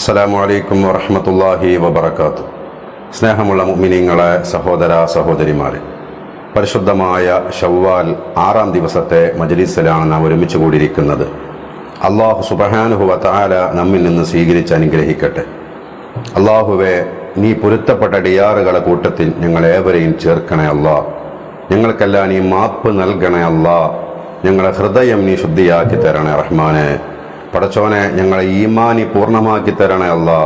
അസ്സലാമു അലൈക്കും വറഹ്മത്തുള്ളാഹി വബറകാതുഹു. സ്നേഹമുള്ള മുഅ്മിനീങ്ങളെ, സഹോദര സഹോദരിമാരെ, പരിശുദ്ധമായ ശവ്വാൽ 6-ാം ദിവസത്തെ മജ്‌ലിസിലാണ് നാം ഒരുമിച്ച് കൂടിയിരിക്കുന്നത്. അല്ലാഹു സുബ്ഹാനഹു വ തആല നമ്മിൽ നിന്ന് സ്വീകരിച്ച് അനുഗ്രഹിക്കട്ടെ. അല്ലാഹുവേ, നീ പൊരുത്തപ്പെട്ട ഡിയാറുകളെ കൂട്ടത്തിൽ ഞങ്ങളേവരെയും ചേർക്കണേ അല്ലാ. ഞങ്ങൾക്കെല്ലാം നീ മാപ്പ് നൽകണേ അല്ലാ. ഞങ്ങളുടെ ഹൃദയം നീ ശുദ്ധിയാക്കി തരണേ റഹ്മാനെ. പടച്ചോനെ, ഞങ്ങളെ ഈമാനി പൂർണ്ണമാക്കി തരണേ അല്ലാ.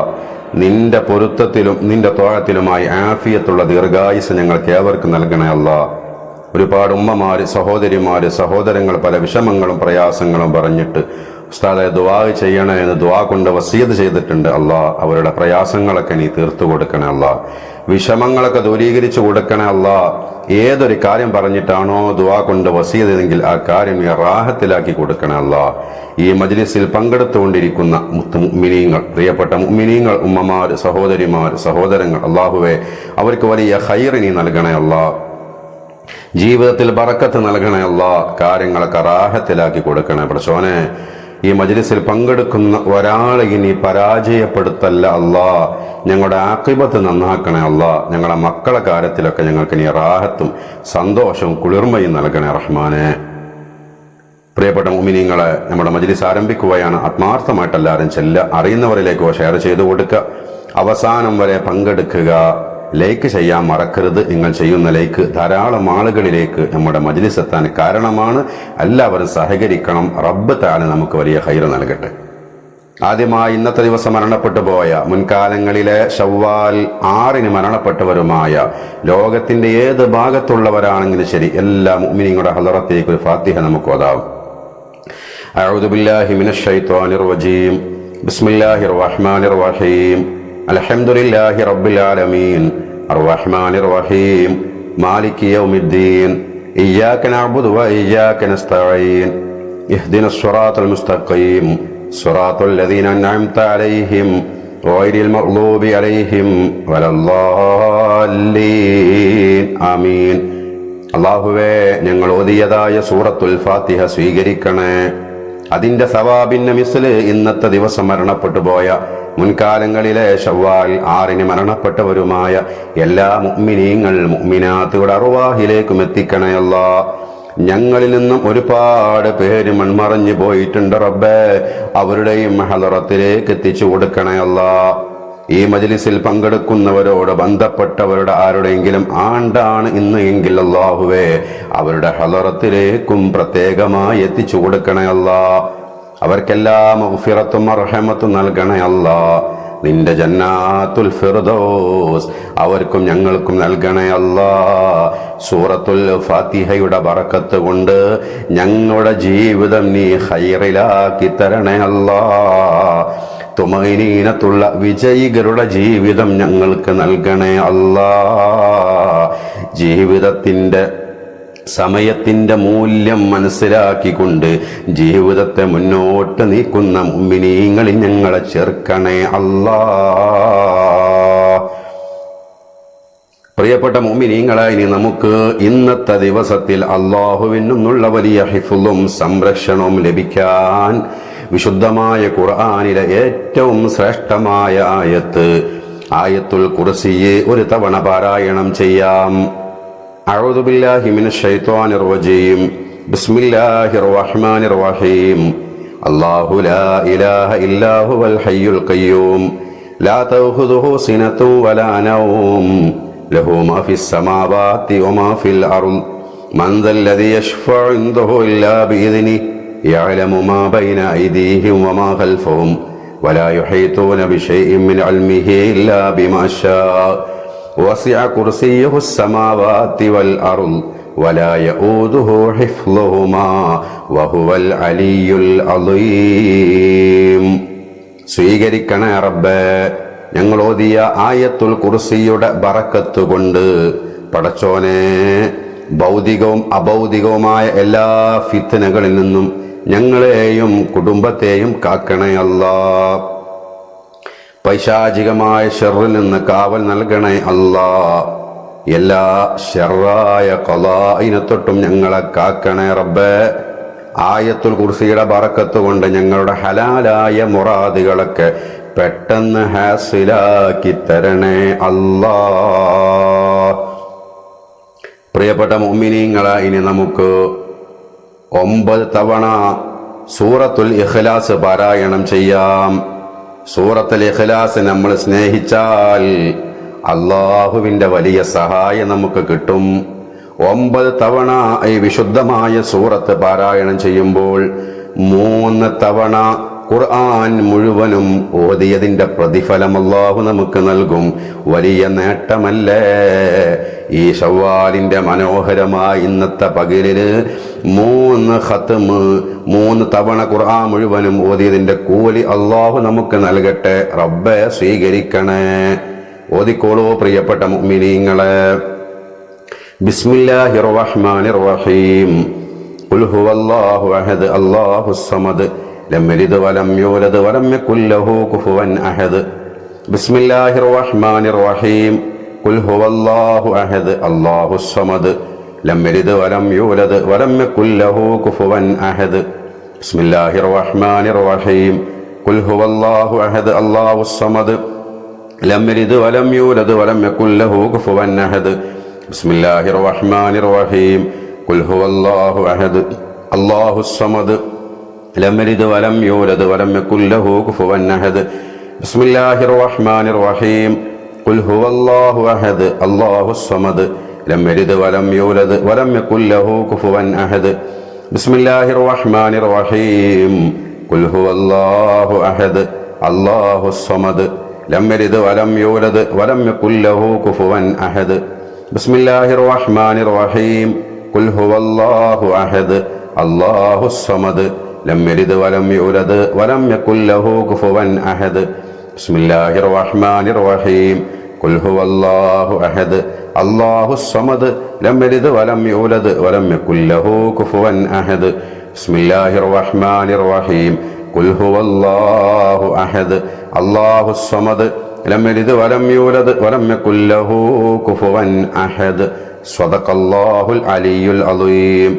നിന്റെ പൊരുത്തത്തിലും നിന്റെ ത്വാഅത്തിലുമായി ആഫിയത്തുള്ള ദീർഘായുസ് ഞങ്ങൾക്ക് ഏവർക്കും നൽകണേ അല്ലാ. ഒരുപാട് ഉമ്മമാര്, സഹോദരിമാര്, സഹോദരങ്ങൾ പല വിഷമങ്ങളും പ്രയാസങ്ങളും പറഞ്ഞിട്ട് ഉസ്താദെ ദുആ ചെയ്യണേ എന്ന് ദുആ കൊണ്ട് വസിയത്ത് ചെയ്തിട്ടുണ്ട്. അല്ലാ, അവരുടെ പ്രയാസങ്ങളൊക്കെ നീ തീർത്തു കൊടുക്കണേ അല്ലാ. വിഷമങ്ങളൊക്കെ ദൂരീകരിച്ചു കൊടുക്കണേ അല്ലാ. ഏതൊരു കാര്യം പറഞ്ഞിട്ടാണോ ദുആ കൊണ്ട് വസിയതെങ്കിൽ ആ കാര്യം നീ റാഹത്തിലാക്കി കൊടുക്കണേ അല്ലാ. ഈ മജ്‌ലിസിൽ പങ്കെടുത്തുകൊണ്ടിരിക്കുന്ന മുഅ്മിനീങ്ങൾ, പ്രിയപ്പെട്ട മുഅ്മിനീങ്ങൾ, ഉമ്മമാർ, സഹോദരിമാർ, സഹോദരങ്ങൾ, അല്ലാഹുവേ, അവർക്ക് വലിയ ഖൈർ നീ നൽകണേ അല്ലാ. ജീവിതത്തിൽ ബറക്കത്ത് നൽകണേ അല്ലാ. കാര്യങ്ങളൊക്കെ റാഹത്തിലാക്കി കൊടുക്കണേ പടച്ചോനെ. ഈ മജ്‌ലിസിൽ പങ്കെടുക്കുന്ന ഒരാളെ നീ പരാജയപ്പെടുത്തല്ല അല്ലാ. ഞങ്ങളുടെ ആഖിബത്ത് നന്നാക്കണേ അല്ലാ. ഞങ്ങളുടെ മക്കളെ കാര്യത്തിലൊക്കെ ഞങ്ങൾക്ക് നീ റാഹത്തും സന്തോഷവും കുളിർമയും നൽകണേ റഹ്മാനെ. പ്രിയപ്പെട്ട മുഅ്മിനീങ്ങളെ, നമ്മുടെ മജ്‌ലിസ് ആരംഭിക്കുകയാണ്. ആത്മാർത്ഥമായിട്ട് എല്ലാവരും അറിയുന്നവരിലേക്കോ ഷെയർ ചെയ്തു കൊടുക്കുക. അവസാനം വരെ പങ്കെടുക്കുക. ലൈക്ക് ചെയ്യാൻ മറക്കരുത്. നിങ്ങൾ ചെയ്യുന്ന ലൈക്ക് ധാരാളം ആളുകളിലേക്ക് നമ്മുടെ മജ്‌ലിസ് എത്താൻ കാരണമാണ്. എല്ലാവരും സഹകരിക്കണം. റബ്ബ് തആല നമുക്ക് വലിയ ഖൈർ നൽകട്ടെ. ആദ്യമായി ഇന്നത്തെ ദിവസം മരണപ്പെട്ടു പോയ, മുൻകാലങ്ങളിലെ ശവ്വാൽ 6-ന് മരണപ്പെട്ടവരുമായ ലോകത്തിന്റെ ഏത് ഭാഗത്തുള്ളവരാണെങ്കിലും ശരി, എല്ലാ മുഅ്മിനീങ്ങളുടെ ഹളറത്തേക്ക് ഒരു ഫാത്തിഹ നമുക്ക് ഓതാം. അഊദു ബില്ലാഹി മിനശ് ശൈത്വാനിർ റജീം. ബിസ്മില്ലാഹിർ റഹ്മാനിർ റഹീം. അൽഹംദുലില്ലാഹി റബ്ബിൽ ആലമീൻ അർറഹ്മാനിർ റഹീം മാലികി യൗമിദ്ദീൻ ഇയ്യാക നഅ്ബുദു വ ഇയ്യാക നസ്തഈൻ ഇഹ്ദിനസ് സിറാത്തൽ മുസ്തഖീം സിറാത്തൽ ലദീന അൻഅംത അലൈഹിം ഗൈറിൽ മഗ്ളൂബി അലൈഹിം വലദ്ദാല്ലീൻ. ആമീൻ. അല്ലാഹുവേ, ഞങ്ങൾ ഓതിയതായ സൂറത്തുൽ ഫാത്തിഹ സ്വീകരിക്കണേ. അതിന്റെ സവാബിന്റെ മിസ്ല് ഇന്നത്തെ ദിവസം മരണപ്പെട്ടു പോയ, മുൻകാലങ്ങളിലെ ശവ്വാൽ 6-ന് മരണപ്പെട്ടവരുമായ എല്ലാ മുഅ്മിനീങ്ങൾ, മുഅ്മിനാത്തുകളുടെ അർവാഹിലേക്കും എത്തിക്കണേ അല്ലാ. ഞങ്ങളിൽ നിന്നും ഒരുപാട് പേര് മൺമറഞ്ഞു പോയിട്ടുണ്ട് റബ്ബേ. അവരുടെയും ഹളറത്തിലേക്ക് എത്തിച്ചു കൊടുക്കണേ അല്ലാ. ഈ മജ്‌ലിസിൽ പങ്കെടുക്കുന്നവരോട് ബന്ധപ്പെട്ടവരുടെ ആരുടെയെങ്കിലും ആണ്ടാണ് ഇന്ന് എങ്കിൽ അല്ലാഹുവേ, അവരുടെ ഹളറത്തിലേക്കും പ്രത്യേകമായി എത്തിച്ചു കൊടുക്കണേ അല്ലാ. അവർക്കെല്ലാം മഗ്ഫിറത്തും റഹ്മത്തും നൽകണേ അല്ലാ. നിന്റെ ജന്നാത്തുൽ ഫിർദൗസ് അവർക്കും ഞങ്ങൾക്കും നൽകണേ അല്ലാ. സൂറത്തുൽ ഫാത്തിഹയുടെ ബറക്കത്ത് കൊണ്ട് ഞങ്ങളുടെ ജീവിതം നീ ഖൈറിലാക്കി തരണേ അല്ലാ. തുമഈനത്തുള്ള വിജയികളുടെ ജീവിതം ഞങ്ങൾക്ക് നൽകണേ അല്ലാ. ജീവിതത്തിന്റെ സമയത്തിന്റെ മൂല്യം മനസ്സിലാക്കിക്കൊണ്ട് ജീവിതത്തെ മുന്നോട്ട് നീക്കുന്ന മുഅ്മിനീങ്ങളിൽ ഞങ്ങളെ ചേർക്കണേ അല്ലാ. പ്രിയപ്പെട്ട മുഅ്മിനീങ്ങളെ, ഇനി നമുക്ക് ഇന്നത്തെ ദിവസത്തിൽ അല്ലാഹുവിൽ നിന്നുള്ള വലിയ ഹിഫ്ളും സംരക്ഷണവും ലഭിക്കാൻ വിശുദ്ധമായ ഖുർആനിലെ ഏറ്റവും ശ്രേഷ്ഠമായ ആയത്തുൽ കുർസിയെ ഒരു തവണ പാരായണം ചെയ്യാം. അഊദു ബില്ലാഹി മിനശ് ശൈത്വാനിർ റജീം. ബിസ്മില്ലാഹിർ റഹ്മാനിർ റഹീം. അല്ലാഹു ലാ ഇലാഹ ഇല്ലാ ഹുവൽ ഹയ്യുൽ ഖയ്യൂം ലാ തഅഖുദുഹു സിനത്തുൻ വലാ നൗം ലഹു മാ ഫിസ് സമാവാതി വമാ ഫിൽ അർദ് മൻ ദല്ലദീ യശ്ഫഉ ഇൻദഹു ഇല്ലാ ബിഇദ്നിഹി യഅലമു മാ ബൈന അയ്ദീഹിം വമാ ഖൽഫഹും വലാ യുഹീതൂന ബിശൈഇൻ മിൻ ഇൽമിഹി ഇല്ലാ ബിമാ ശാഅ വസിഅ കുർസിയ്യുഹു السماوات والأرض ولا يؤوده حفظهما وهو العلي العظيم. സ്വീകരിക്കണേ റബ്ബേ. ഞങ്ങൾ ഓതിയ ആയത്തുൽ കുർസിയുടെ ബറക്കത്ത് കൊണ്ട് പടച്ചോനെ, ഭൗതികവും അഭൗതികവുമായ എല്ലാ ഫിത്നകളിൽ നിന്നും ഞങ്ങളെയും കുടുംബത്തെയും കാക്കണേ അല്ലാ. പൈശാചികമായ ശർറിൽ നിന്ന് കാവൽ നൽകണേ അല്ലാ. എല്ലാ ശർറായ ഖളാഇനെ തൊട്ടും ഞങ്ങളെ കാക്കണേ റബ്ബേ. ആയത്തുൽ കുർസിയുടെ ബറക്കത്ത് കൊണ്ട് ഞങ്ങളുടെ ഹലാലായ മുറാദുകളൊക്കെ പെട്ടെന്ന് ഹാസിലാക്കി തരണേ അല്ലാ. പ്രിയപ്പെട്ട മുഅ്മിനീങ്ങളെ, ഇനി നമുക്ക് 9 തവണ സൂറത്തുൽ ഇഖ്ലാസ് പാരായണം ചെയ്യാം. സൂറത്തുൽ ഇഖ്ലാസ് നമ്മൾ സ്നേഹിച്ചാൽ അള്ളാഹുവിന്റെ വലിയ സഹായം നമുക്ക് കിട്ടും. 9 തവണ ഈ വിശുദ്ധമായ സൂറത്ത് പാരായണം ചെയ്യുമ്പോൾ 3 തവണ ഖുർആൻ മുഴുവനും ഓതിയതിന്റെ പ്രതിഫലം അല്ലാഹു നമുക്ക് നൽകും. വലിയ നേട്ടമല്ലേ? ഈ ശവ്വാലിന്റെ മനോഹരമായ ഇന്നത്തെ പകലില് 3 ഖത്മ്, 3 തവണ ഖുർആൻ മുഴുവനും ഓതിയതിന്റെ കൂലി അല്ലാഹു നമുക്ക് നൽകട്ടെ. റബ്ബെ സ്വീകരിക്കണേ. ഓതിക്കോളൂ പ്രിയപ്പെട്ട മുഅ്മിനീങ്ങളെ. ബിസ്മില്ലാഹിർ റഹ്മാനിർ റഹീം. ഖുൽ ഹുവല്ലാഹു അഹദ് അല്ലാഹുസ് സമദ് ലം യലിദ് വലം യൂലദ് വലം യകുൽ ലഹു കുഫുവൻ അഹദ്. ബിസ്മില്ലാഹിർ റഹ്മാനിർ റഹീം. ഖുൽ ഹുവല്ലാഹു അഹദ് അല്ലാഹുസ് സമദ് ലം യലിദ് വലം യൂലദ് വലം യകുൽ ലഹു കുഫുവൻ അഹദ്. ബിസ്മില്ലാഹിർ റഹ്മാനിർ റഹീം. ഖുൽ ഹുവല്ലാഹു അഹദ് അല്ലാഹുസ് സമദ് ലം യലിദ് വലം യൂലദ് വലം യകുൽ ലഹു കുഫുവൻ അഹദ്. ബിസ്മില്ലാഹിർ റഹ്മാനിർ റഹീം. ഖുൽ ഹുവല്ലാഹു അഹദ് അല്ലാഹുസ് സമദ് ലം യലിദ് വലം യൂലദ് വലം യകുൽ ലഹു കുഫുവൻ അഹദ്. ബിസ്മില്ലാഹിർ റഹ്മാനിർ റഹീം. ഖുൽ ഹുവല്ലാഹു അഹദ് അല്ലാഹുസ് സമദ് ലം യലിദ് വലം യൂലദ് വലം യകുൽ ലഹു കുഫുവൻ അഹദ്. ബിസ്മില്ലാഹിർ റഹ്മാനിർ റഹീം. ഖുൽ ഹുവല്ലാഹു അഹദ് അല്ലാഹുസ് സമദ് ലം യലിദ് വലം യൂലദ് വലം യകുൽ ലഹു കുഫുവൻ അഹദ്. ബിസ്മില്ലാഹിർ റഹ്മാനിർ റഹീം. ഖുൽ ഹുവല്ലാഹു അഹദ് അല്ലാഹുസ് സമദ് ലം യലിദ് വലം യൂലദ് വലം യകുൽ ലഹു കുഫുവൻ അഹദ്. ബിസ്മില്ലാഹിർ റഹ്മാനിർ റഹീം. ഖുൽ ഹുവല്ലാഹു അഹദ് അല്ലാഹുസ് സമദ് ലം യലിദ് വലം യൂലദ് വലം യകുൽ ലഹു കുഫുവൻ അഹദ്. ബിസ്മില്ലാഹിർ റഹ്മാനിർ റഹീം. ഖുൽ ഹുവല്ലാഹു അഹദ് അല്ലാഹുസ് സമദ് ലം യലിദ് വലം യൂലദ് വലം യകുൽ ലഹു കുഫുവൻ അഹദ്. സ്വദഖല്ലാഹുൽ അലിയുൽ അളീം.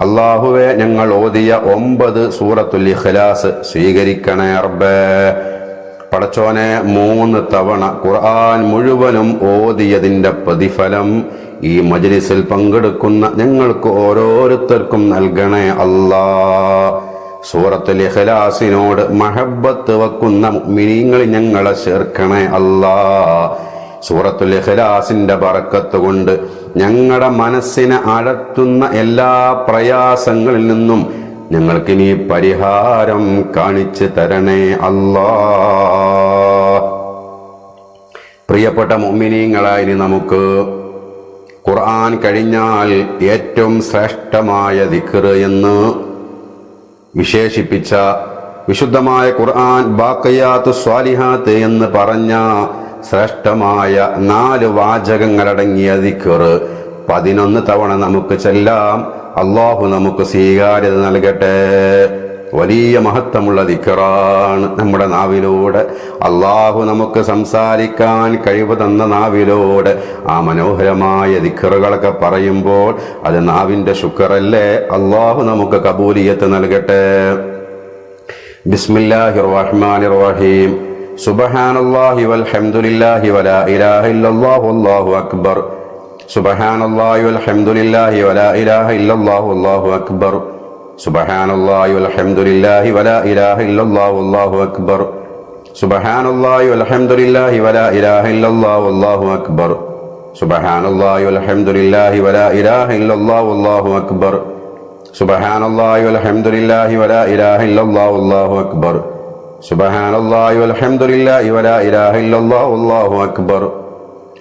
അല്ലാഹുവേ, ഞങ്ങൾ ഓതിയ 9 സൂറത്തുൽ ഇഖ്ലാസ് സ്വീകരിക്കണേ റബ്ബേ. പടച്ചോനെ, 3 തവണ ഖുർആൻ മുഴുവനും ഓതിയതിന്റെ പ്രതിഫലം ഈ മജ്ലിസിൽ പങ്കെടുക്കുന്ന ഞങ്ങൾക്ക് ഓരോരുത്തർക്കും നൽകണേ അല്ലാ. സൂറത്തുൽ ഇഖ്ലാസിനോട് മഹബ്ബത്ത് വെക്കുന്ന മുഅ്മിനീങ്ങളിൽ ഞങ്ങളെ ചേർക്കണേ അല്ലാ. സൂറത്തുൽ ഇഖ്ലാസിന്റെ ബറക്കത്ത് കൊണ്ട് ഞങ്ങളുടെ മനസ്സിനെ അലട്ടുന്ന എല്ലാ പ്രയാസങ്ങളിൽ നിന്നും ഞങ്ങൾക്കിനി പരിഹാരം കാണിച്ചു തരണേ അല്ലാ. പ്രിയപ്പെട്ട മുഅ്മിനീങ്ങളെ, ഇനി നമുക്ക് ഖുർആൻ കഴിഞ്ഞാൽ ഏറ്റവും ശ്രേഷ്ഠമായ ദിക്ർ എന്ന് വിശേഷിപ്പിച്ച വിശുദ്ധമായ ഖുർആൻ ബാഖിയാത്തുസ് സ്വാലിഹാത്ത് എന്ന് പറഞ്ഞ ശ്രേഷ്ഠമായ 4 വാചകങ്ങളടങ്ങിയ ദിക്ർ 11 തവണ നമുക്ക് ചെല്ലാം. അല്ലാഹു നമുക്ക് സ്വീകാര്യത നൽകട്ടെ. വലിയ മഹത്വമുള്ള ദിക്റാണ്. നമ്മുടെ നാവിലൂടെ അല്ലാഹു നമുക്ക് സംസാരിക്കാൻ കഴിവ് തന്ന നാവിലൂടെ ആ മനോഹരമായ ദിക്റുകളൊക്കെ പറയുമ്പോൾ അത് നാവിന്റെ ശുക്റല്ലേ. അല്ലാഹു നമുക്ക് കബൂലിയത്ത് നൽകട്ടെ. ബിസ്മില്ലാഹിർ റഹ്മാനിർ റഹീം. സുബ്ഹാനല്ലാഹി വൽഹംദുലില്ലാഹി വലാ ഇലാഹ ഇല്ലല്ലാഹു വല്ലാഹു അക്ബർ. സുബ്ഹാനല്ലാഹി വൽഹംദുലില്ലാഹി വലാ ഇലാഹ ഇല്ലല്ലാഹു വല്ലാഹു അക്ബർ. സുബ്ഹാനല്ലാഹി വൽഹംദുലില്ലാഹി വലാ ഇലാഹ ഇല്ലല്ലാഹു വല്ലാഹു അക്ബർ. സുബ്ഹാനല്ലാഹി വൽഹംദുലില്ലാഹി വലാ ഇലാഹ ഇല്ലല്ലാഹു വല്ലാഹു അക്ബർ. സുബ്ഹാനല്ലാഹി വൽഹംദുലില്ലാഹി വലാ ഇലാഹ ഇല്ലല്ലാഹു വല്ലാഹു അക്ബർ. സുബ്ഹാനല്ലാഹി വൽഹംദുലില്ലാഹി വലാ ഇലാഹ ഇല്ലല്ലാഹു വല്ലാഹു അക്ബർ. സുബ്ഹാനല്ലാഹി വൽഹംദുലില്ലാഹി വലാ ഇലാഹ ഇല്ലല്ലാഹു വല്ലാഹു അക്ബർ.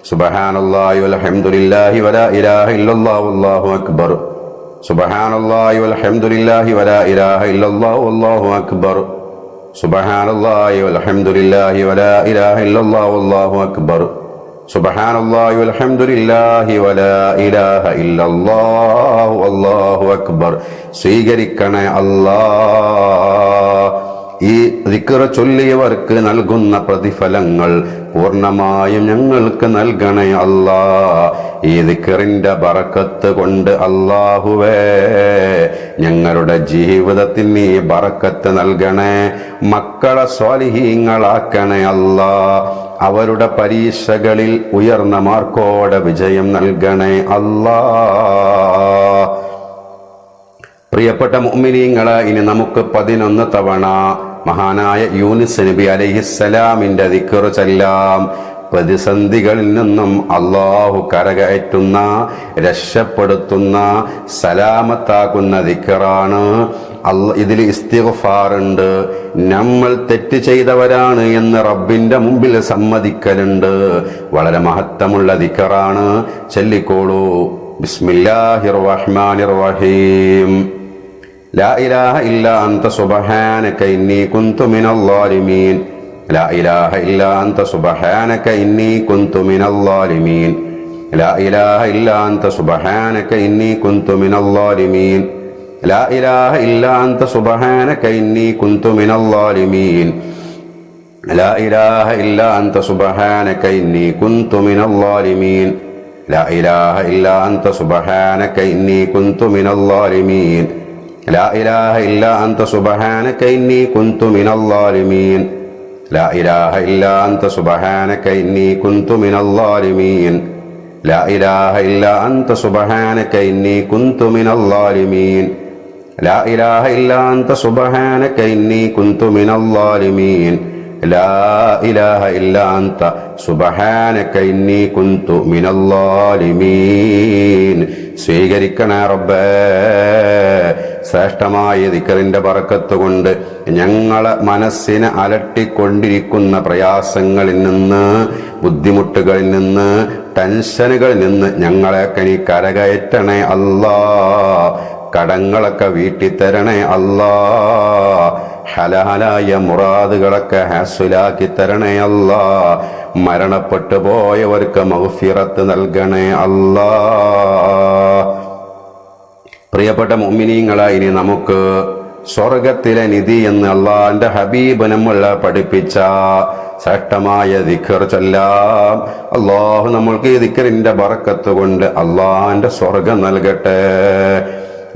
സുബ്ഹാനല്ലാഹി വൽഹംദുലില്ലാഹി വലാ ഇലാഹ ഇല്ലല്ലാഹു വല്ലാഹു അക്ബർ. സുബ്ഹാനല്ലാഹി വൽഹംദുലില്ലാഹി വലാ ഇലാഹ ഇല്ലല്ലാഹു വല്ലാഹു അക്ബർ. സുബ്ഹാനല്ലാഹി വൽഹംദുലില്ലാഹി വലാ ഇലാഹ ഇല്ലല്ലാഹു വല്ലാഹു അക്ബർ. സുബ്ഹാനല്ലാഹി വൽഹംദുലില്ലാഹി വലാ ഇലാഹ ഇല്ലല്ലാഹു വല്ലാഹു അക്ബർ. സ്വീകരിക്കണേ അല്ലാഹ്. ഈ ദിക്ർ ചൊല്ലിയവർക്ക് നൽകുന്ന പ്രതിഫലങ്ങൾ പൂർണ്ണമായും ഞങ്ങൾക്ക് നൽകണേ അല്ലാ. ഈ ദിക്റിന്റെ ബറക്കത്ത് കൊണ്ട് അല്ലാഹുവേ ഞങ്ങളുടെ ജീവിതത്തിൽ നീ ബറക്കത്ത് നൽകണേ. മക്കളെ സ്വാലിഹീങ്ങളാക്കണേ അല്ലാ. അവരുടെ പരീക്ഷകളിൽ ഉയർന്ന മാർക്കോടെ വിജയം നൽകണേ അല്ലാ. പ്രിയപ്പെട്ട മുഅ്മിനീങ്ങളെ, ഇനി നമുക്ക് 11 തവണ മഹാനായ യൂനുസ് നബി അലൈഹിസ്സലാമിന്റെ ദിക്ർ ചൊല്ലാം. പ്രതിസന്ധികളിൽ നിന്നും അല്ലാഹു കരകയറ്റുന്ന, രക്ഷപ്പെടുത്തുന്ന, സലാമത്താക്കുന്ന ദിക്റാണ്. ഇതിൽ ഇസ്തിഗ്ഫാറുണ്ട്. നമ്മൾ തെറ്റ് ചെയ്തവരാണ് എന്ന് റബ്ബിന്റെ മുമ്പിൽ സമ്മതിക്കലുണ്ട്. വളരെ മഹത്വമുള്ള ദിക്റാണ്. ചൊല്ലിക്കോളൂ. ബിസ്മില്ലാഹിർ റഹ്മാനിർ റഹീം. ലാ ഇലാഹ ഇല്ലാ അൻത സുബ്ഹാനക ഇന്നി കുന്തു മിനൽ ളാലിമീൻ. ലാ ഇലാഹ ഇല്ലാ അൻത സുബ്ഹാനക ഇന്നി കുന്തു മിനൽ ളാലിമീൻ. ലാ ഇലാഹ ഇല്ലാ അൻത സുബ്ഹാനക ഇന്നി കുന്തു മിനൽ ളാലിമീൻ. ലാ ഇലാഹ ഇല്ലാ അൻത സുബ്ഹാനക ഇന്നി കുന്തു മിനൽ ളാലിമീൻ. ലാ ഇലാഹ ഇല്ലാ അൻത സുബ്ഹാനക ഇന്നി കുന്തു മിനൽ ളാലിമീൻ. ലാ ഇലാഹ ഇല്ലാ അൻത സുബ്ഹാനക ഇന്നി കുന്തു മിനൽ ളാലിമീൻ. ലാ ഇലാഹ ഇല്ലാ അൻത സുബ്ഹാനക ഇന്നി കുന്തു മിനൽ ളാലിമീൻ. ലാ ഇലാഹ ഇല്ലാ അൻത സുബ്ഹാനക ഇന്നി കുന്തു മിനൽ ളാലിമീൻ. ലാ ഇലാഹ ഇല്ലാ അൻത സുബ്ഹാനക ഇന്നി കുന്തു മിനൽ ളാലിമീൻ. ലാ ഇലാഹ ഇല്ലാ അൻത സുബ്ഹാനക ഇന്നി കുന്തു മിനൽ ളാലിമീൻ. ലാ ഇലാഹ ഇല്ലാ അൻത സുബ്ഹാനക ഇന്നി കുന്തു മിനൽ ളാലിമീൻ. സ്വീകരിക്കണേ റബ്ബേ. ശ്രേഷ്ഠമായ ദിക്റിന്റെ ബറക്കത്ത് കൊണ്ട് ഞങ്ങളെ മനസ്സിനെ അലട്ടിക്കൊണ്ടിരിക്കുന്ന പ്രയാസങ്ങളിൽ നിന്ന്, ബുദ്ധിമുട്ടുകളിൽ നിന്ന്, ടെൻഷനുകളിൽ നിന്ന് ഞങ്ങളെയൊക്കെ നീ കരകയറ്റണേ അല്ലാ. കടങ്ങളൊക്കെ വീട്ടിത്തരണേ അല്ലാ. ഹലാലായ മുറാദുകളൊക്കെ ഹാസുലാക്കി തരണേ അല്ലാ. മരണപ്പെട്ടു പോയവർക്ക് മഗ്ഫിറത്ത് നൽകണേ അല്ലാ. പ്രിയപ്പെട്ട മുഅ്മിനീങ്ങളെ, ഇനി നമുക്ക് സ്വർഗത്തിലെ നിധി എന്ന് അള്ളാന്റെ ഹബീബ് നമ്മളെ പഠിപ്പിച്ച ശ്രേഷ്ഠമായ ദിക്ർ ചൊല്ലാം. അല്ലാഹു നമ്മൾക്ക് ഈ ദിക്റിന്റെ ബറക്കത്ത് കൊണ്ട് അള്ളാന്റെ സ്വർഗം നൽകട്ടെ.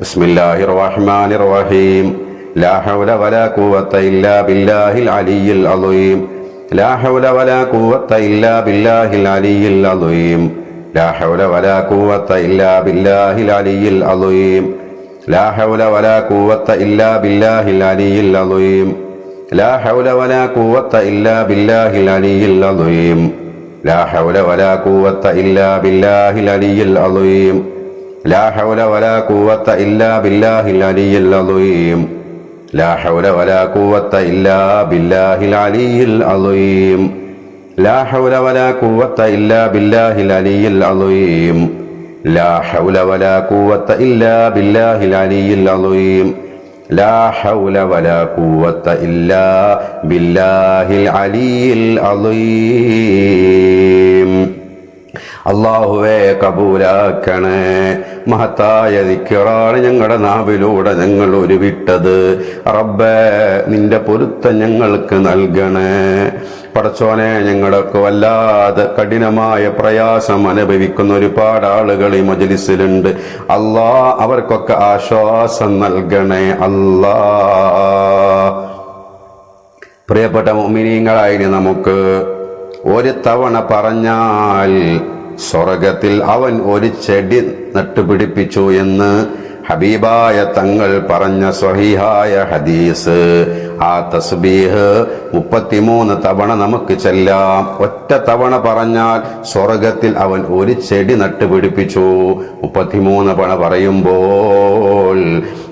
ബിസ്മില്ലാഹിർ റഹ്മാനിർ റഹീം. ലാ ഹൗല വലാ ഖുവത ഇല്ലാ ബില്ലാഹിൽ അലിയിൽ അളീം. ലാ ഹൗല വലാ ഖുവത ഇല്ലാ ബില്ലാഹിൽ അലിയിൽ അളീം. ലാ ഹൗല വലാ ഖുവത ഇല്ലാ ബില്ലാഹിൽ അലിയിൽ അളീം. ലാ ഹൗല വലാ ഖുവത ഇല്ലാ ബില്ലാഹിൽ അലിയിൽ അളീം. ലാ ഹൗല വലാ ഖുവത ഇല്ലാ ബില്ലാഹിൽ അലിയിൽ അളീം. ലാ ഹൗല വലാ ഖുവത ഇല്ലാ ബില്ലാഹിൽ അലിയിൽ അളീം. ലാ ഹൗല വലാ ഖുവത ഇല്ലാ ബില്ലാഹിൽ അലിയിൽ അളീം. ലാ ഹൗല വലാ ഖുവത ഇല്ലാ ബില്ലാഹിൽ അലിയിൽ അളീം. ലാ ഹൗല വലാ ഖുവത ഇല്ലാ ബില്ലാഹിൽ അലിയിൽ അളീം. ലാ ഹൗല വലാ ഖുവത ഇല്ലാ ബില്ലാഹിൽ അലിയിൽ അളീം. ലാ ഹൗല വലാ ഖുവത ഇല്ലാ ബില്ലാഹിൽ അലിയിൽ അളീം. അല്ലാഹുവേ കബൂലാക്കണേ. മഹത്തായ ദിക്റാണ് ഞങ്ങളുടെ നാവിലൂടെ ഞങ്ങൾ ഉരുവിട്ടത്. റബ്ബേ, നിന്റെ പൊരുത്തം ഞങ്ങൾക്ക് നൽകണേ. പടച്ചോനെ, ഞങ്ങളൊക്കെ വല്ലാതെ കഠിനമായ പ്രയാസം അനുഭവിക്കുന്ന ഒരുപാട് ആളുകൾ ഈ മജ്ലിസിലുണ്ട്. അല്ലാ, അവർക്കൊക്കെ ആശ്വാസം നൽകണേ അല്ലാ. പ്രിയപ്പെട്ട മുഅ്മിനീങ്ങളായി നമുക്ക് ഒരു തവണ പറഞ്ഞാൽ സ്വർഗത്തിൽ അവൻ ഒരു ചെടി നട്ടുപിടിപ്പിച്ചു എന്ന് ഹബീബായ തങ്ങൾ പറഞ്ഞ സ്വഹീഹായ ഹദീസ്. ആ തസ്ബീഹ് 33 തവണ നമുക്ക് ചെല്ലാം. ഒറ്റ തവണ പറഞ്ഞാൽ സ്വർഗത്തിൽ അവൻ ഒരു ചെടി നട്ടുപിടിപ്പിച്ചു. 33 തവണ പറയുമ്പോൾ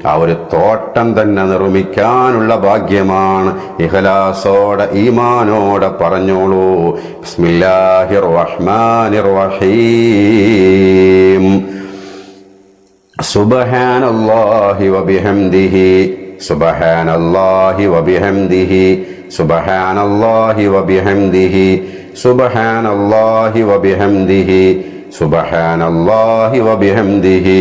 ആ ഒരു തോട്ടം തന്നെ നിർമ്മിക്കാനുള്ള ഭാഗ്യമാണ്. ഇഖ്ലാസോടെ ഈമാനോടെ പറഞ്ഞോളൂ. ബിസ്മില്ലാഹിർ റഹ്മാനിർ റഹീം. സുബ്ഹാനല്ലാഹി വബിഹംദിഹി. സുബ്ഹാനല്ലാഹി വബിഹംദിഹി. സുബ്ഹാനല്ലാഹി വബിഹംദിഹി. സുബ്ഹാനല്ലാഹി വബിഹംദിഹി. സുബ്ഹാനല്ലാഹി വബിഹംദിഹി.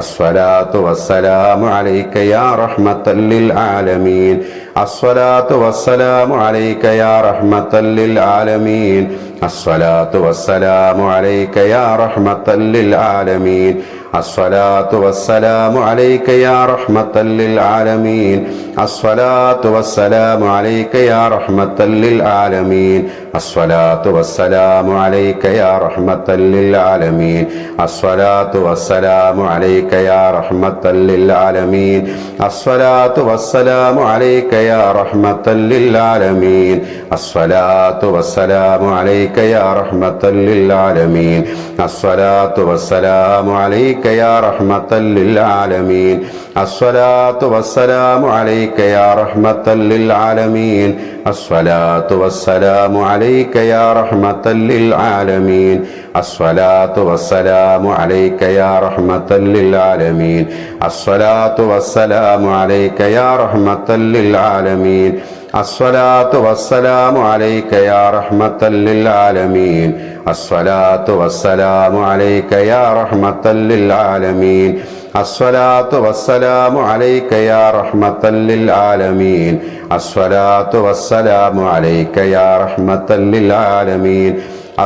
അസ്സലാത്തു വസ്സലാമു അലൈക യാ റഹ്മത്തൽ ലിൽ ആലമീൻ അസ്സലാത്തു വസ്സലാമു അലൈക യാ റഹ്മത്തൽ ലിൽ ആലമീൻ അസ്സലാത്തു വസ്സലാമു അലൈക യാ റഹ്മത്തൽ ലിൽ ആലമീൻ അസ്സലാത്തു വസ്സലാമു അലൈക യാ റഹ്മത്തൽ ലിൽ ആലമീൻ അസ്സലാത്തു വസ്സലാമു അലൈക യാ റഹ്മത്തൽ ലിൽ ആലമീൻ അസ്സലാത്തു വസ്സലാമു അലൈക യാ റഹ്മത്തൽ ലിൽ ആലമീൻ അസ്സലാത്തു വസ്സലാമു അലൈക യാ റഹ്മത്തൽ ലിൽ ആലമീൻ അസ്സലാത്തു വസ്സലാമു അലൈക യാ റഹ്മത്തൽ ലിൽ ആലമീൻ അസ്സലാത്തു വസ്സലാമു അലൈക യാ റഹ്മത്തൽ ലിൽ ആലമീൻ അസ്സലാത്തു വസ്സലാമു അലൈക യാ റഹ്മത്തൽ ലിൽ ആലമീൻ അസ്സലാത്തു വസ്സലാമു അലൈക യാ റഹ്മത്തൽ ലിൽ ആലമീൻ അസ്സലാത്തു വസ്സലാമു അലൈക യാ റഹ്മത്തൽ ലിൽ ആലമീൻ അസ്സലാത്തു വസ്സലാമു അലൈക യാ റഹ്മത്തൽ ലിൽ ആലമീൻ അസ്സലാത്തു വസ്സലാമു അലൈക യാ റഹ്മത്തൽ ലിൽ ആലമീൻ അസ്സലാത്തു വസ്സലാമു അലൈക യാ റഹ്മത്തൽ ലിൽ ആലമീൻ അസ്സലാത്തു വസ്സലാമു അലൈക യാ റഹ്മത്തൽ ലിൽ ആലമീൻ അസ്സലാത്തു വസ്സലാമു അലൈക യാ റഹ്മത്തൽ ലിൽ ആലമീൻ അസ്സലാത്തു വസ്സലാമു അലൈക യാ റഹ്മത്തൽ ലിൽ ആലമീൻ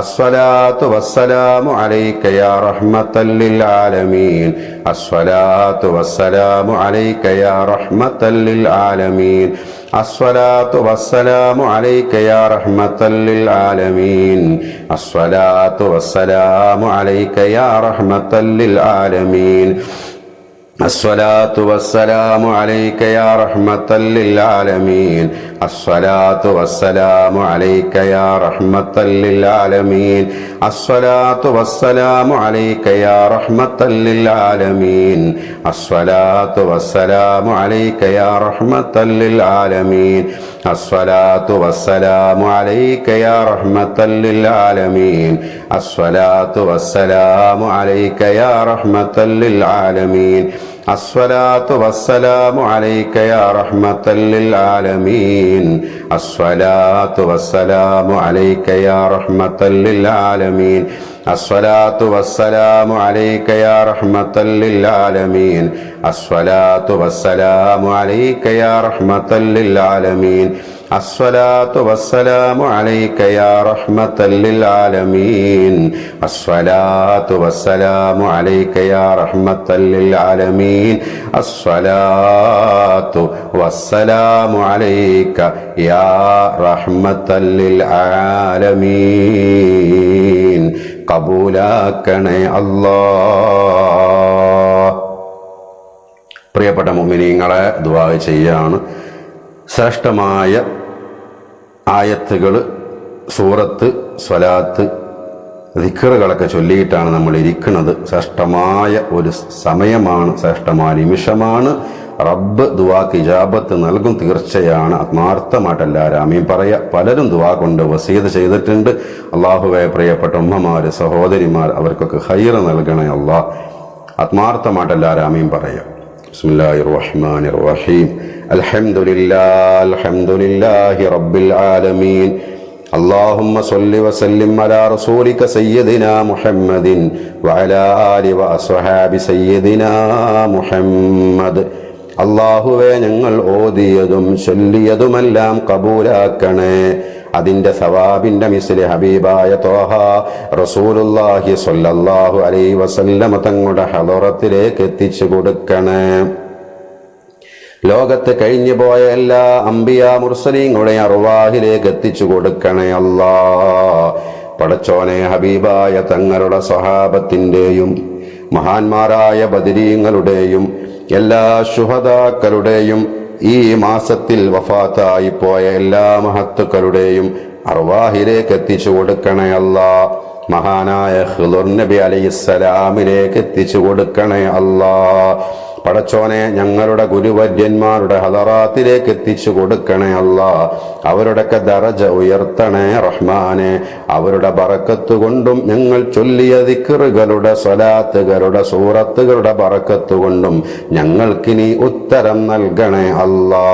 അസ്സലാത്തു വസ്സലാമു അലൈക യാ റഹ്മത്തൽ ലിൽ ആലമീൻ അസ്സലാത്തു വസ്സലാമു അലൈക യാ റഹ്മത്തൽ ലിൽ ആലമീൻ അസ്സലാത്തു വസ്സലാമു അലൈക യാ റഹ്മത്തൽ ലിൽ ആലമീൻ അസ്സലാത്തു വസ്സലാമു അലൈക യാ റഹ്മത്തൽ ലിൽ ആലമീൻ അസ്സലാത്തു വസ്സലാമു അലൈക യാ റഹ്മത്തൽ ലിൽ ആലമീൻ അസ്സലാത്തു വസ്സലാമു അലൈക യാ റഹ്മത്തൽ ലിൽ ആലമീൻ അസ്സലാത്തു വസ്സലാമു അലൈക യാ റഹ്മത്തൽ ലിൽ ആലമീൻ അസ്സലാത്തു വസ്സലാമു അലൈക യാ റഹ്മത്തൽ ലിൽ ആലമീൻ അസ്സലാത്തു വസ്സലാമു അലൈക യാ റഹ്മത്തൽ ലിൽ ആലമീൻ അസ്സലാത്തു വസ്സലാമു അലൈക യാ റഹ്മത്തൽ ലിൽ ആലമീൻ അസ്സലാത്തു വസ്സലാമു അലൈക യാ റഹ്മത്തൽ ലിൽ ആലമീൻ അസ്സലാത്തു വസ്സലാമു അലൈക യാ റഹ്മത്തൽ ലിൽ ആലമീൻ അസ്സലാത്തു വസ്സലാമു അലൈക യാ റഹ്മത്തൽ ലിൽ ആലമീൻ അസ്സലാത്തു വസ്സലാമു അലൈക യാ റഹ്മത്തൽ ലിൽ ആലമീൻ അസ്സലാത്തു വസ്സലാമു അലൈക യാ റഹ്മത്തൽ ലിൽ ആലമീൻ അസ്സലാത്തു വസ്സലാമു അലൈക യാ റഹ്മത്തൽ ലിൽ ആലമീൻ അസ്സലാത്തു വസ്സലാമു അലൈക യാ റഹ്മത്തൽ ലിൽ ആലമീൻ കബൂലാക്കണേ അല്ലാഹ്. പ്രിയപ്പെട്ട മുഅ്മിനീങ്ങളെ, ദുആ ചെയ്യാണ്. ശ്രേഷ്ഠമായ ആയത്തുകൾ, സൂറത്ത്, സ്വലാത്ത്, ദിക്റുകളൊക്കെ ചൊല്ലിയിട്ടാണ് നമ്മൾ ഇരിക്കുന്നത്. ശ്രേഷ്ഠമായ ഒരു സമയമാണ്, ശ്രേഷ്ഠമായ നിമിഷമാണ്. റബ്ബ് ദുആക്ക് ഇജാബത്ത് നൽകും, തീർച്ചയാണ്. ആത്മാർത്ഥമായിട്ട് എല്ലാവരും ആമീൻ പറയാ. പലരും ദുആ കൊണ്ട് വസീയത്ത് ചെയ്തിട്ടുണ്ട്. അള്ളാഹുവേ, പ്രിയപ്പെട്ട ഉമ്മമാര്, സഹോദരിമാർ, അവർക്കൊക്കെ ഖൈർ നൽകണേ അല്ലാഹ്. ആത്മാർത്ഥമായിട്ട് എല്ലാവരും ആമീൻ പറയാ. ബിസ്മില്ലാഹിർ റഹ്മാനിർ റഹീം. അൽഹംദുലില്ലാഹി റബ്ബിൽ ആലമീൻ. اللهم صل وسلم على رسولك سيدنا محمد وعلى آله وأصحاب سيدنا محمد. അള്ളാഹുവേ, ഞങ്ങൾ ഓതിയതും ചൊല്ലിയതുമെല്ലാം കബൂലാക്കണേ. അതിന്റെ സവാബിന്റെ മിസ്ലി ഹബീബായ ത്വാഹ റസൂലുള്ളാഹി സ്വല്ലല്ലാഹു അലൈഹി വസല്ലമ തങ്ങളുടെ ഹളറത്തിലേക്ക് എത്തിച്ചു കൊടുക്കണേ. ലോകത്ത് കഴിഞ്ഞു പോയ എല്ലാ അംബിയ മുർസലീങ്ങളുടെ അർവാഹിലേക്ക് എത്തിച്ചു കൊടുക്കണേ അല്ലാ. പടച്ചോനെ, ഹബീബായ തങ്ങളുടെ സ്വഹാബത്തിന്റെയും മഹാന്മാരായ ബദരീങ്ങളുടെയും എല്ലാ ശുഹദാക്കളുടെയും ഈ മാസത്തിൽ വഫാത്തായി പോയ എല്ലാ മഹത്തുക്കളുടെയും അർവാഹിലേക്ക് എത്തിച്ചു കൊടുക്കണേ അല്ലാ. മഹാനായ ഖിളുർ നബി അലൈഹിസ്സലാമിലേക്ക് എത്തിച്ചു കൊടുക്കണേ അല്ലാ. പടച്ചോനെ, ഞങ്ങളുടെ ഗുരുവര്യന്മാരുടെ ഹദറാത്തിലേക്ക് എത്തിച്ചു കൊടുക്കണേ അല്ലാ. അവരുടെയൊക്കെ ദറജ ഉയർത്തണേ റഹ്മാനെ. അവരുടെ ബറക്കത്ത് കൊണ്ടും ഞങ്ങൾ ചൊല്ലിയ ദിക്റുകളുടെ, സ്വലാത്തുകളുടെ, സൂറത്തുകളുടെ ബറക്കത്ത് കൊണ്ടും ഞങ്ങൾക്കിനി ഉത്തരം നൽകണേ അല്ലാ.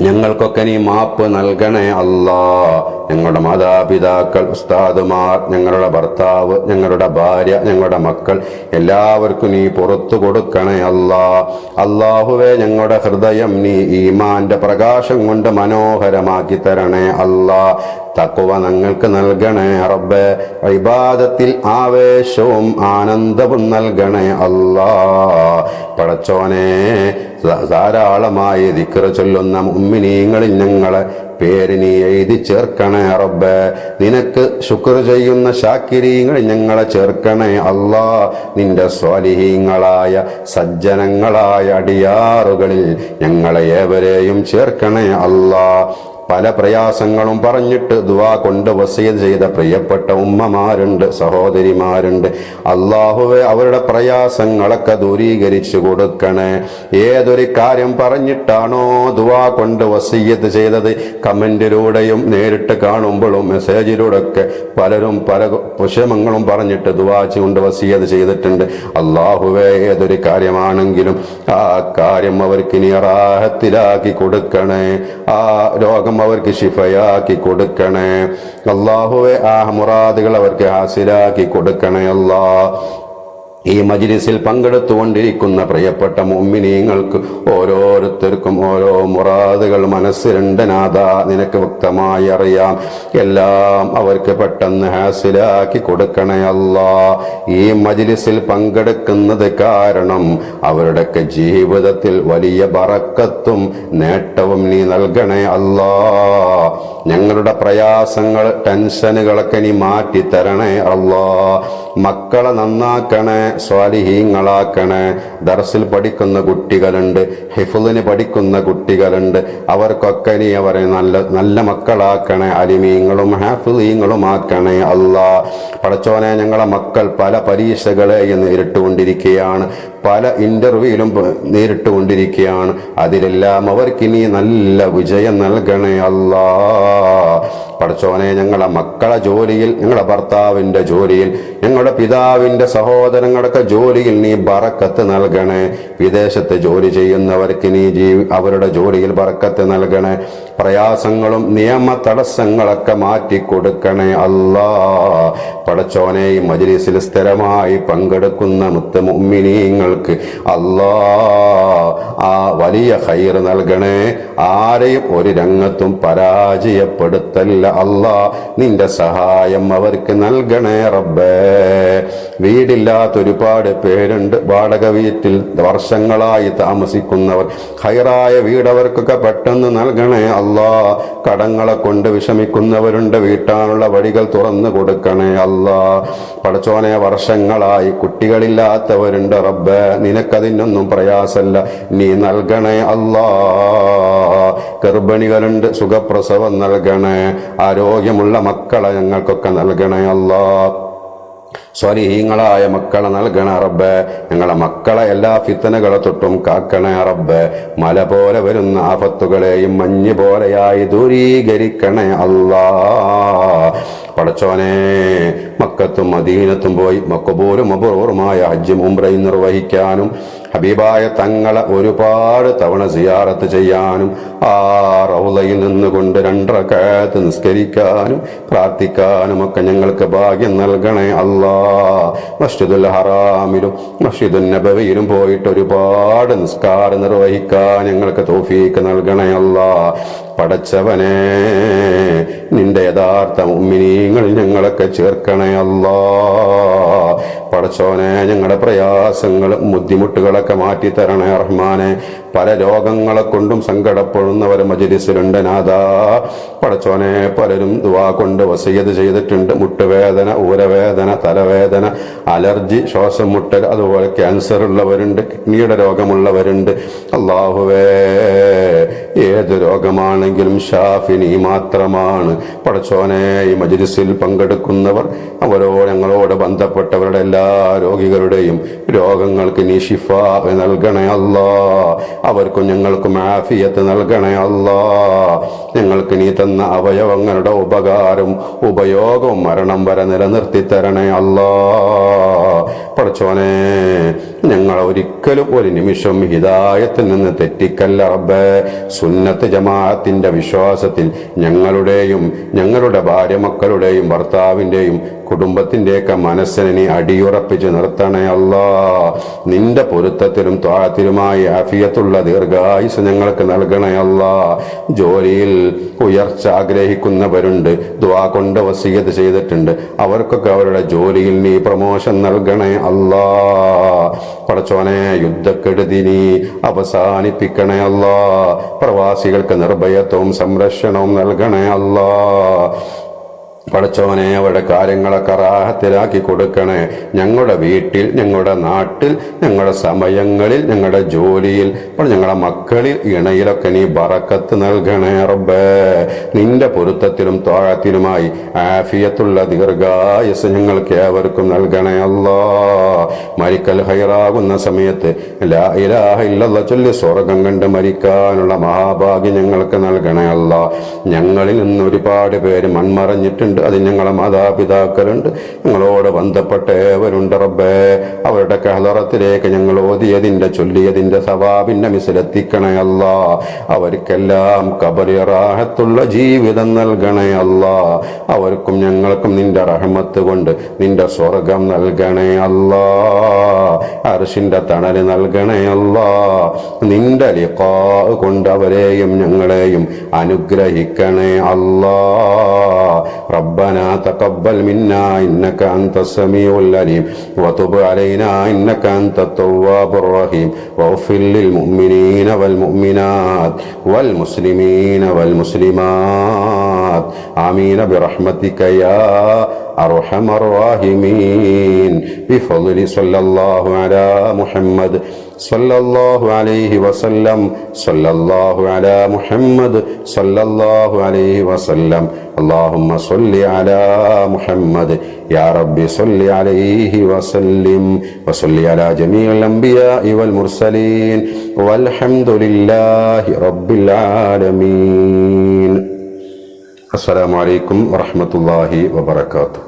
ഞങ്ങൾക്കൊക്കെ നീ മാപ്പ് നൽകണേ അല്ലാ. ഞങ്ങളുടെ മാതാപിതാക്കൾ, ഉസ്താദുമാർ, ഞങ്ങളുടെ ഭർത്താവ്, ഞങ്ങളുടെ ഭാര്യ, ഞങ്ങളുടെ മക്കൾ എല്ലാവർക്കും നീ പുറത്തു കൊടുക്കണേ അല്ലാ. അല്ലാഹുവേ, ഞങ്ങളുടെ ഹൃദയം നീ ഈമാന്റെ പ്രകാശം കൊണ്ട് മനോഹരമാക്കി തരണേ അല്ലാ. തഖ്വ ഞങ്ങൾക്ക് നൽകണേ റബ്ബേ. ഇബാദത്തിൽ ആവേശവും ആനന്ദവും നൽകണേ അല്ലാ. പടച്ചോനെ, ധാരാളമായി ദിക്ർ ചൊല്ലുന്ന മുഅ്മിനീങ്ങളിൽ ഞങ്ങളെ പേര് നീ എഴുതി ചേർക്കണേ റബ്ബേ. നിനക്ക് ശുക്ർ ചെയ്യുന്ന ശാക്കിരീങ്ങളിൽ ഞങ്ങളെ ചേർക്കണേ അല്ലാ. നിന്റെ സ്വാലിഹീങ്ങളായ സജ്ജനങ്ങളായ അടിയാറുകളിൽ ഞങ്ങളെ ഏവരെയും ചേർക്കണേ അല്ലാ. പല പ്രയാസങ്ങളും പറഞ്ഞിട്ട് ദുആ കൊണ്ട് വസിയത്ത് ചെയ്ത പ്രിയപ്പെട്ട ഉമ്മമാരുണ്ട്, സഹോദരിമാരുണ്ട്. അല്ലാഹുവേ, അവരുടെ പ്രയാസങ്ങളൊക്കെ ദൂരീകരിച്ചു കൊടുക്കണേ. ഏതൊരു കാര്യം പറഞ്ഞിട്ടാണോ ദുആ കൊണ്ട് വസിയത്ത് ചെയ്തത്, കമന്റിലൂടെയും നേരിട്ട് കാണുമ്പോഴും മെസ്സേജിലൂടെയൊക്കെ പലരും പല വിഷമങ്ങളും പറഞ്ഞിട്ട് ദുആ കൊണ്ട് വസിയത്ത് ചെയ്തിട്ടുണ്ട്. അല്ലാഹുവേ, ഏതൊരു കാര്യമാണെങ്കിലും ആ കാര്യം അവർക്ക് നീ റാഹത്തിലാക്കി കൊടുക്കണേ. ആ രോഗം അവർക്ക് ശിഫയാക്കി കൊടുക്കണേ അല്ലാഹുവേ. ആ മുറാദുകൾ അവർക്ക് ഹാസിലാക്കി കൊടുക്കണേ അല്ലാ. ഈ മജ്ലിസിൽ പങ്കെടുത്തുകൊണ്ടിരിക്കുന്ന പ്രിയപ്പെട്ട മുഅ്മിനീങ്ങൾക്ക് ഓരോരുത്തർക്കും ഓരോ മുറാദുകൾ മനസ്സിലുണ്ട് നാഥ, നിനക്ക് വ്യക്തമായി അറിയാം. എല്ലാം അവർക്ക് പെട്ടെന്ന് ഹാസിലാക്കി കൊടുക്കണേ അല്ലാ. ഈ മജ്ലിസിൽ പങ്കെടുക്കുന്നത് കാരണം അവരുടെയൊക്കെ ജീവിതത്തിൽ വലിയ ബറക്കത്തും നേട്ടവും നീ നൽകണേ അല്ലാ. ഞങ്ങളുടെ പ്രയാസങ്ങൾ, ടെൻഷനുകളൊക്കെ നീ മാറ്റി തരണേ അല്ലാ. മക്കളെ നന്നാക്കണേ, സ്വാലിഹീങ്ങളാക്കണേ. ദർസിൽ പഠിക്കുന്ന കുട്ടികളുണ്ട്, ഹിഫ്ളിന് പഠിക്കുന്ന കുട്ടികളുണ്ട്. അവർക്കൊക്കെ നീ അവരെ നല്ല മക്കളാക്കണേ. അലിമീങ്ങളും ഹാഫിളീങ്ങളും ആക്കണേ അല്ലാ. പടച്ചോനെ, ഞങ്ങളെ മക്കൾ പല പരീക്ഷകളെയും നേരിട്ടുകൊണ്ടിരിക്കുകയാണ്, പല ഇന്റർവ്യൂയിലും നേരിട്ടുകൊണ്ടിരിക്കുകയാണ്. അതിലെല്ലാം അവർക്ക് നീ നല്ല വിജയം നൽകണേ അല്ലാ. പടച്ചോനെ, ഞങ്ങളെ മക്കളെ ജോലിയിൽ, ഞങ്ങളുടെ ഭർത്താവിന്റെ ജോലിയിൽ, ഞങ്ങളുടെ പിതാവിന്റെ സഹോദരങ്ങളുടെ ജോലിയിൽ നീ ബറക്കത്ത് നൽകണേ. വിദേശത്ത് ജോലി ചെയ്യുന്നവർക്ക് നീ അവരുടെ ജോലിയിൽ ബറക്കത്ത് നൽകണേ. പ്രയാസങ്ങളും നിയമ തടസ്സങ്ങളൊക്കെ മാറ്റിക്കൊടുക്കണേ അല്ലാ. പടച്ചോനെ, ഈ മജ്ലിസിൽ സ്ഥിരമായി പങ്കെടുക്കുന്ന മുത്ത് മുഅ്മിനീങ്ങൾക്ക് അല്ലാ ആ വലിയ ഖൈർ നൽകണേ. ആരെയും ഒരു രംഗത്തും പരാജയപ്പെടുത്തല്ല അല്ലാ. നിന്റെ സഹായം അവർക്ക് നൽകണേ റബ്ബേ. വീടില്ലാത്ത ഒരുപാട് പേരുണ്ട്, വാടക വീട്ടിൽ വർഷങ്ങളായി താമസിക്കുന്നവർ. ഖൈറായ വീടവർക്കൊക്കെ പെട്ടെന്ന് നൽകണേ അല്ലാ. കടങ്ങളെ കൊണ്ട് വിഷമിക്കുന്നവരുണ്ട്, വീട്ടാനുള്ള വഴികൾ തുറന്നു കൊടുക്കണേ അല്ലാ. പടച്ചോനെ, വർഷങ്ങളായി കുട്ടികളില്ലാത്തവരുണ്ട് റബ്ബേ. നിനക്കതിനൊന്നും പ്രയാസല്ല, നീ നൽകണേ അല്ലാ. ഗർഭിണികളുണ്ട്, സുഖപ്രസവം നൽകണേ. ആരോഗ്യമുള്ള മക്കളെ ഞങ്ങൾക്കൊക്കെ നൽകണേ അല്ലാ. സ്വാലിഹീങ്ങളായ മക്കളെ നൽകണേ റബ്ബേ. ഞങ്ങളെ മക്കളെ എല്ലാ ഫിത്തനകളെ തൊട്ടും കാക്കണേ റബ്ബേ. മല പോലെ വരുന്ന ആഫത്തുകളെയും മഞ്ഞ് പോലെയായി ദൂരീകരിക്കണേ അല്ലാ. പടച്ചോനെ, മക്കത്തും മദീനത്തും പോയി മക്കബൂലും അപൂർവമായ ഹജ്ജും ഉംറയും നിർവഹിക്കാനും ഹബീബായ തങ്ങളെ ഒരുപാട് തവണ സിയാറത്ത് ചെയ്യാനും ആ റൗളയിൽ നിന്നുകൊണ്ട് 2 റക്അത്ത് നിസ്കരിക്കാനും പ്രാർത്ഥിക്കാനും ഒക്കെ ഞങ്ങൾക്ക് ഭാഗ്യം നൽകണേ അല്ലാ. മസ്ജിദുൽ ഹറാമിലും മസ്ജിദുൻ നബവിയിലും പോയിട്ട് ഒരുപാട് നിസ്കാരം നിർവഹിക്കാൻ ഞങ്ങൾക്ക് തൗഫീഖ് നൽകണേ അല്ലാ. പടച്ചവനെ, നിന്റെ യഥാർത്ഥ മുഅ്മിനീങ്ങളിൽ ഞങ്ങളൊക്കെ ചേർക്കണേ അല്ലാ. പടച്ചോനെ, ഞങ്ങളുടെ പ്രയാസങ്ങളും ബുദ്ധിമുട്ടുകളൊക്കെ മാറ്റി തരണേ റഹ്മാനെ. പല രോഗങ്ങളെ കൊണ്ടും സങ്കടപ്പെടുന്നവർ മജ്ലിസിലുണ്ട് നാഥാ. പടച്ചോനെ, പലരും ദുആ കൊണ്ട് വസിയത്ത് ചെയ്തിട്ടുണ്ട്. മുട്ടുവേദന, ഊരവേദന, തലവേദന, അലർജി, ശ്വാസം മുട്ടൽ, അതുപോലെ ക്യാൻസർ ഉള്ളവരുണ്ട്, കിഡ്നിയുടെ രോഗമുള്ളവരുണ്ട്. അല്ലാഹുവേ, ഏത് രോഗമാണെങ്കിലും ഷാഫി നീ മാത്രമാണ്. പടച്ചോനെ, ഈ മജ്ലിസിൽ പങ്കെടുക്കുന്നവർ, ഞങ്ങളോട് ബന്ധപ്പെട്ടവരുടെ എല്ലാ രോഗികളുടെയും രോഗങ്ങൾക്ക് നീ ശിഫാ നൽകണേ അല്ലാ. അവർക്കും ഞങ്ങൾക്കും ആഫിയത്ത് നൽകണേ അല്ലാ. ഞങ്ങൾക്ക് നീ തന്ന അവയവങ്ങളുടെ ഉപകാരവും ഉപയോഗവും മരണം വരെ നിലനിർത്തി തരണേ അല്ലാ. പടച്ചോനെ, ഞങ്ങൾ ഒരിക്കലും ഒരു നിമിഷം ഹിദായത്തിൽ നിന്ന് തെറ്റിക്കല്ല റബ്ബേ. സുന്നത്ത് ജമാഅത്തിന്റെ വിശ്വാസത്തിൽ ഞങ്ങളുടെയും ഞങ്ങളുടെ ഭാര്യ മക്കളുടെയും ഭർത്താവിന്റെയും കുടുംബത്തിന്റെയൊക്കെ മനസ്സിനെ നീ അടിയുറപ്പിച്ച് നിർത്തണേ അല്ലാ. നിന്റെ പൊരുത്തത്തിലും ത്വാഅത്തിലുമായി ആഫിയത്തുള്ള ദീർഘായുസ് ഞങ്ങൾക്ക് നൽകണേ അല്ലാ. ജോലിയിൽ ഉയർച്ച ആഗ്രഹിക്കുന്നവരുണ്ട്, ദുആ കൊണ്ട് വസിയത്ത് ചെയ്തിട്ടുണ്ട്. അവർക്കൊക്കെ അവരുടെ ജോലിയിൽ നീ പ്രമോഷൻ നൽകണേ അല്ലാ. പടച്ചോനെ, യുദ്ധക്കെടുതി നീ അവസാനിപ്പിക്കണേ അല്ലാ. പ്രവാസികൾക്ക് നിർഭയത്വവും സംരക്ഷണവും നൽകണേ അല്ലാ. പടച്ചോനെ, അവരുടെ കാര്യങ്ങളൊക്കെ റാഹത്തിലാക്കി കൊടുക്കണേ. ഞങ്ങളുടെ വീട്ടിൽ, ഞങ്ങളുടെ നാട്ടിൽ, ഞങ്ങളുടെ സമയങ്ങളിൽ, ഞങ്ങളുടെ ജോലിയിൽ, ഞങ്ങളുടെ മക്കളിൽ, ഇണയിലൊക്കെ നീ ബറക്കത്ത് നൽകണേ റബ്ബേ. നിന്റെ പൊരുത്തത്തിലും ത്വാഅത്തിലുമായി ആഫിയത്തുള്ള ദീർഘായുസ് ഞങ്ങൾക്ക് ഏവർക്കും നൽകണേ അല്ലാ. മരിക്കൽ ഹൈറാകുന്ന സമയത്ത് ലാ ഇലാഹ ഇല്ലല്ലാഹ് ചൊല്ലി സ്വർഗം കണ്ട് മരിക്കാനുള്ള മഹാഭാഗ്യം ഞങ്ങൾക്ക് നൽകണേ അല്ലാ. ഞങ്ങളിൽ നിന്ന് ഒരുപാട് പേര് മൺമറഞ്ഞിട്ടുണ്ട്. അത് ഞങ്ങളെ മാതാപിതാക്കളുണ്ട്, ഞങ്ങളോട് ബന്ധപ്പെട്ടവരുണ്ട് റബ്ബേ. അവരുടെ ഹളറത്തിലേക്ക് ഞങ്ങൾ ഓതിയതിന്റെ ചൊല്ലിയതിന്റെ സവാബിന്റെ മിസിലെത്തിക്കണേ അല്ലാ. അവർക്കെല്ലാം ഖബറിൽ റാഹത്തുള്ള ജീവിതം നൽകണേ അല്ലാ. അവർക്കും ഞങ്ങൾക്കും നിന്റെ റഹ്മത്ത് കൊണ്ട് നിന്റെ സ്വർഗം നൽകണേ അല്ലാ. അർശിന്റെ തണല് നൽകണേ അല്ലാ. നിന്റെ ലിഖാ കൊണ്ട് അവരെയും ഞങ്ങളെയും അനുഗ്രഹിക്കണേ അല്ലാ. ربنا تقبل منا إنك أنت السميع العليم وتب علينا إنك أنت التواب الرحيم واغفر للمؤمنين والمؤمنات والمسلمين والمسلمات آمين برحمتك يا أرحم الراحمين بفضل صلى الله على محمد صلى الله عليه وسلم صلى الله على محمد صلى الله عليه وسلم اللهم صل على محمد يا رب صل عليه وسلم وصل على جميع الأنبياء والمرسلين والحمد لله رب العالمين. السلام عليكم ورحمة الله وبركاته.